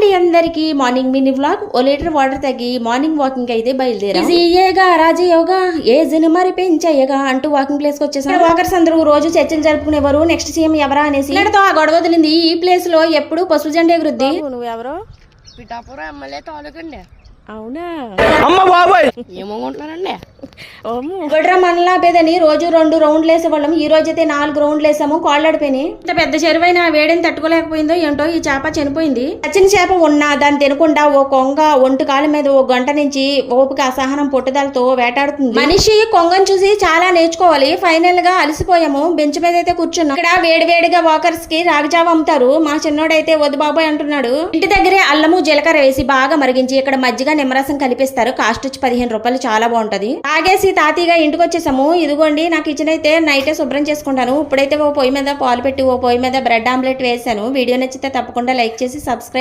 అండి అందరికి morning mini vlog. ఓ litre water తగ్గి మార్నింగ్ వాకింగ్ అయితే బయలుదేరా. ఈజీయేగా రాజయోగా ఏజ్ని మరి పెంచయ్యగా అంటూ వాకింగ్ ప్లేస్ కి వచ్చేసారు. వాకర్స్ అందరూ రోజు చర్చలు జరుపుకునేవారు నెక్స్ట్ సీఎం ఎవరా అనేసి. ఆ గొడవ వదిలింది. ఈ ప్లేస్ లో ఎప్పుడు పసుపు జెండా ఎగురుద్ది. నువ్వు ఎవరో పిఠాపురం ఎమ్మెల్యే తాలూకండి. అవునా? అమ్మ బాబాయ్ ఏమనుకుంటున్నానండి. గొడ్ర మనలాపేదని రోజు 2 రౌండ్లు వేసేవాళ్ళం. ఈ రోజైతే 4 రౌండ్లు వేసాము. కాళ్ళడిపోయినాయి. ఇంత పెద్ద చెరువైన వేడిని తట్టుకోలేకపోయిందో ఏంటో ఈ చేప చనిపోయింది. చచ్చిన చేప ఉన్నా దాన్ని తినకుండా ఓ కొంగ ఒంటి కాళ్ళ మీద ఓ గంట నుంచి ఓపిక అసహనం పుట్టుదలతో వేటాడుతుంది. మనిషి కొంగను చూసి చాలా నేర్చుకోవాలి. ఫైనల్ గా అలసిపోయాము. బెంచ్ మీద అయితే కూర్చున్నాం. ఇక్కడ వేడివేడిగా వాకర్స్ కి రాగజావ అమ్ముతారు. మా చిన్నోడైతే వద్దు బాబాయ్ అంటున్నాడు. ఇంటి దగ్గరే అల్లము జీలకర్ర వేసి బాగా మరిగించి ఇక్కడ మజ్జిగ నిమ్మరసం కలిపిస్తారు. కాస్ట్ వచ్చి 15 రూపాయలు. చాలా బాగుంటది. తాగేసి తాతీగా ఇంటికి వచ్చేసాము. ఇదిగోండి నా కిచెన్ అయితే నైటే శుభ్రం చేసుకుంటాను. ఇప్పుడైతే ఓ పొయ్యి మీద పాలు పెట్టి ఓ పొయ్యి మీద బ్రెడ్ ఆమ్లెట్ వేసాను. వీడియో నచ్చితే తప్పకుండా లైక్ చేసి సబ్స్క్రైబ్